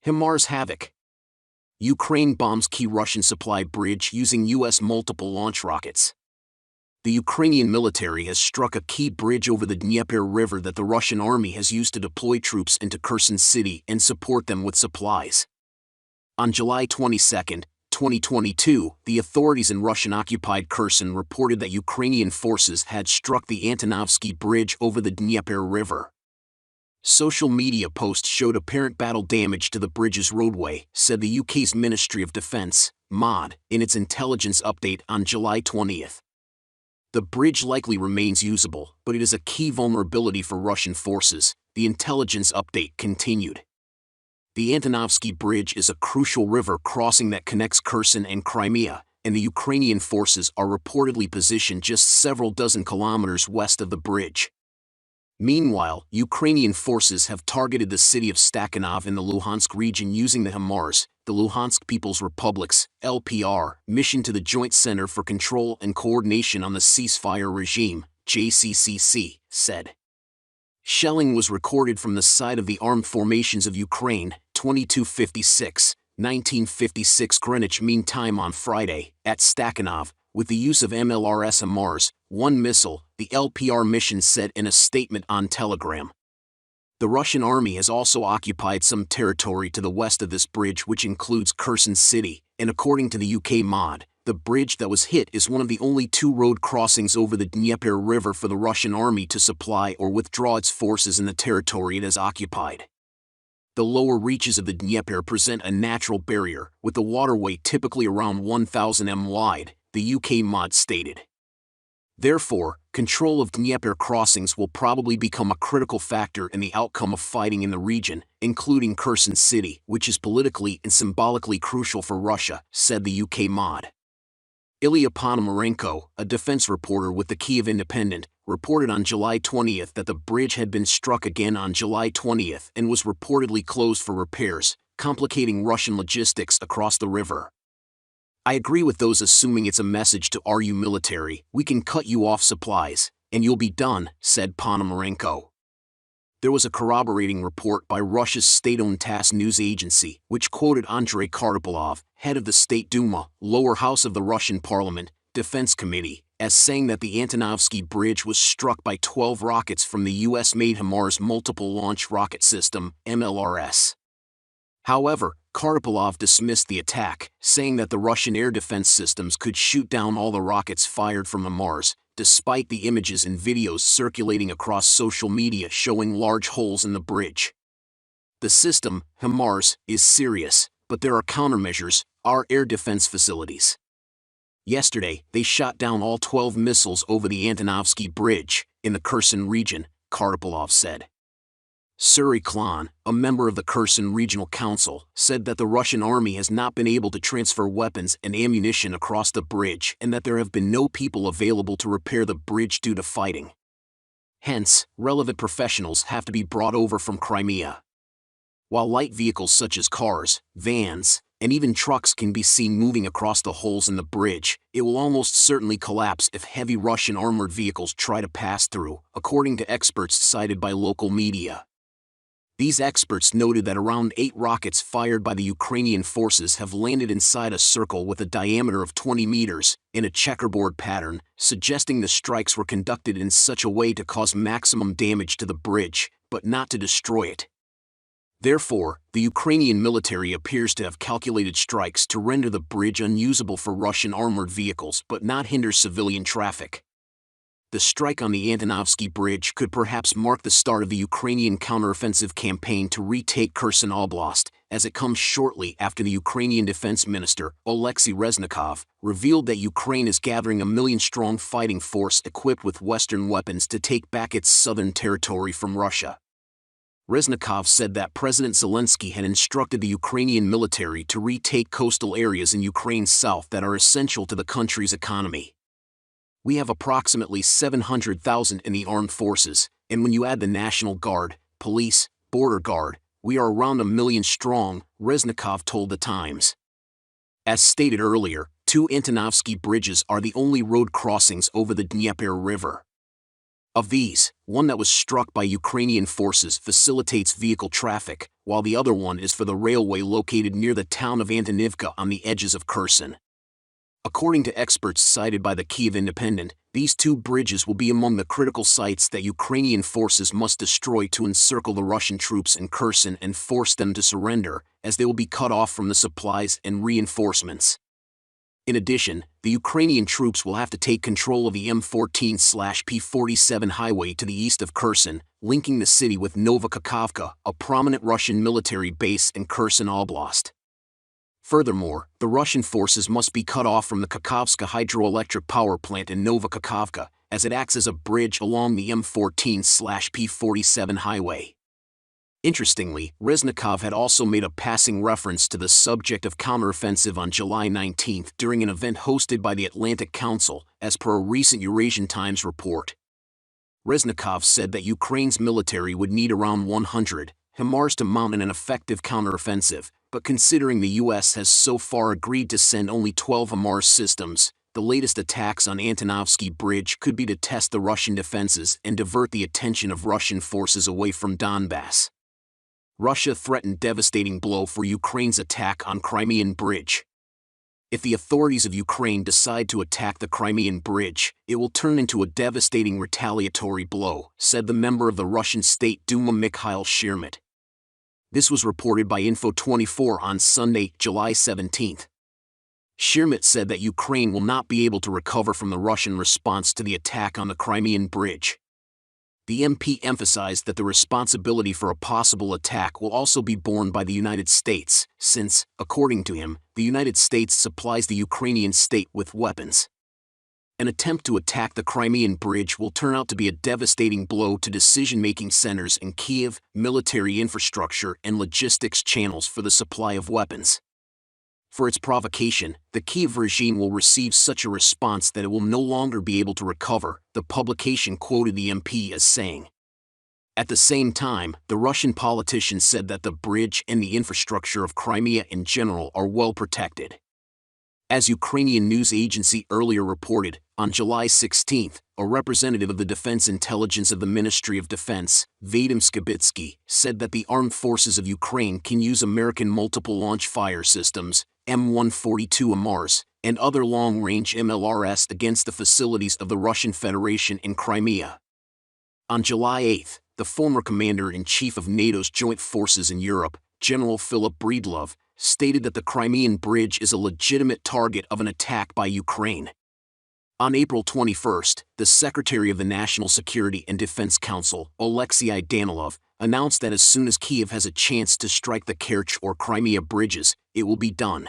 HIMARS havoc. Ukraine bombs key Russian supply bridge using U.S. multiple launch rockets. The Ukrainian military has struck a key bridge over the Dnieper River that the Russian army has used to deploy troops into Kherson city and support them with supplies. On July 22, 2022, the authorities in Russian-occupied Kherson reported that Ukrainian forces had struck the Antonovsky Bridge over the Dnieper River. Social media posts showed apparent battle damage to the bridge's roadway, said the UK's Ministry of Defence, MOD, in its intelligence update on July 20. The bridge likely remains usable, but it is a key vulnerability for Russian forces, the intelligence update continued. The Antonovsky Bridge is a crucial river crossing that connects Kherson and Crimea, and the Ukrainian forces are reportedly positioned just several dozen kilometers west of the bridge. Meanwhile, Ukrainian forces have targeted the city of Stakhanov in the Luhansk region using the HIMARS, the Luhansk People's Republic's (LPR) mission to the Joint Center for Control and Coordination on the Ceasefire Regime, JCCC, said. Shelling was recorded from the side of the armed formations of Ukraine, 22:56, 1956 Greenwich Mean Time on Friday, at Stakhanov, with the use of MLRS HIMARS, one missile, the LPR mission said in a statement on Telegram. The Russian army has also occupied some territory to the west of this bridge, which includes Kherson city, and according to the UK MOD, the bridge that was hit is one of the only two road crossings over the Dnieper River for the Russian army to supply or withdraw its forces in the territory it has occupied. The lower reaches of the Dnieper present a natural barrier, with the waterway typically around 1,000 m wide, the UK MOD stated. Therefore, control of Dnieper crossings will probably become a critical factor in the outcome of fighting in the region, including Kherson city, which is politically and symbolically crucial for Russia, said the UK MOD. Ilya Ponomarenko, a defense reporter with the Kyiv Independent, reported on July 20 that the bridge had been struck again on July 20 and was reportedly closed for repairs, complicating Russian logistics across the river. I agree with those assuming it's a message to RU military, we can cut you off supplies, and you'll be done, said Ponomarenko. There was a corroborating report by Russia's state-owned TASS news agency, which quoted Andrei Karpylov, head of the State Duma, lower house of the Russian Parliament, Defense Committee, as saying that the Antonovsky Bridge was struck by 12 rockets from the US-made HIMARS Multiple Launch Rocket System, MLRS. However, Karpylov dismissed the attack, saying that the Russian air defense systems could shoot down all the rockets fired from HIMARS, despite the images and videos circulating across social media showing large holes in the bridge. The system, HIMARS, is serious, but there are countermeasures, our air defense facilities. Yesterday, they shot down all 12 missiles over the Antonovsky Bridge, in the Kherson region, Karpylov said. Suri Klan, a member of the Kherson Regional Council, said that the Russian army has not been able to transfer weapons and ammunition across the bridge and that there have been no people available to repair the bridge due to fighting. Hence, relevant professionals have to be brought over from Crimea. While light vehicles such as cars, vans, and even trucks can be seen moving across the holes in the bridge, it will almost certainly collapse if heavy Russian armored vehicles try to pass through, according to experts cited by local media. These experts noted that around 8 rockets fired by the Ukrainian forces have landed inside a circle with a diameter of 20 meters, in a checkerboard pattern, suggesting the strikes were conducted in such a way to cause maximum damage to the bridge, but not to destroy it. Therefore, the Ukrainian military appears to have calculated strikes to render the bridge unusable for Russian armored vehicles but not hinder civilian traffic. The strike on the Antonovsky Bridge could perhaps mark the start of the Ukrainian counteroffensive campaign to retake Kherson Oblast, as it comes shortly after the Ukrainian Defense Minister, Oleksiy Reznikov, revealed that Ukraine is gathering a million-strong fighting force equipped with Western weapons to take back its southern territory from Russia. Reznikov said that President Zelensky had instructed the Ukrainian military to retake coastal areas in Ukraine's south that are essential to the country's economy. We have approximately 700,000 in the armed forces, and when you add the National Guard, police, border guard, we are around 1 million strong, Reznikov told the Times. As stated earlier, 2 Antonovsky bridges are the only road crossings over the Dnieper River. Of these, one that was struck by Ukrainian forces facilitates vehicle traffic, while the other one is for the railway located near the town of Antonivka on the edges of Kherson. According to experts cited by the Kyiv Independent, these two bridges will be among the critical sites that Ukrainian forces must destroy to encircle the Russian troops in Kherson and force them to surrender, as they will be cut off from the supplies and reinforcements. In addition, the Ukrainian troops will have to take control of the M14/P47 highway to the east of Kherson, linking the city with Novokakhovka, a prominent Russian military base in Kherson Oblast. Furthermore, the Russian forces must be cut off from the Kakhovska hydroelectric power plant in Novokakhovka, as it acts as a bridge along the M14/P47 highway. Interestingly, Reznikov had also made a passing reference to the subject of counteroffensive on July 19 during an event hosted by the Atlantic Council, as per a recent Eurasian Times report. Reznikov said that Ukraine's military would need around 100 HIMARS to mount an effective counteroffensive, but considering the US has so far agreed to send only 12 HIMARS systems, the latest attacks on Antonovsky Bridge could be to test the Russian defenses and divert the attention of Russian forces away from Donbass. Russia threatened devastating blow for Ukraine's attack on Crimean Bridge. If the authorities of Ukraine decide to attack the Crimean Bridge, it will turn into a devastating retaliatory blow, said the member of the Russian State Duma Mikhail Shirmat. This was reported by Info24 on Sunday, July 17. Shirmat said that Ukraine will not be able to recover from the Russian response to the attack on the Crimean Bridge. The MP emphasized that the responsibility for a possible attack will also be borne by the United States, since, according to him, the United States supplies the Ukrainian state with weapons. An attempt to attack the Crimean Bridge will turn out to be a devastating blow to decision-making centers in Kyiv, military infrastructure and logistics channels for the supply of weapons. For its provocation, the Kyiv regime will receive such a response that it will no longer be able to recover, the publication quoted the MP as saying. At the same time, the Russian politician said that the bridge and the infrastructure of Crimea in general are well protected. As Ukrainian news agency earlier reported, on July 16, a representative of the Defense Intelligence of the Ministry of Defense, Vadim Skibitsky, said that the armed forces of Ukraine can use American multiple launch fire systems, M142 HIMARS, and other long-range MLRS against the facilities of the Russian Federation in Crimea. On July 8, the former commander-in-chief of NATO's joint forces in Europe, General Philip Breedlove, stated that the Crimean Bridge is a legitimate target of an attack by Ukraine. On April 21, the Secretary of the National Security and Defense Council, Alexei Danilov, announced that as soon as Kyiv has a chance to strike the Kerch or Crimea bridges, it will be done.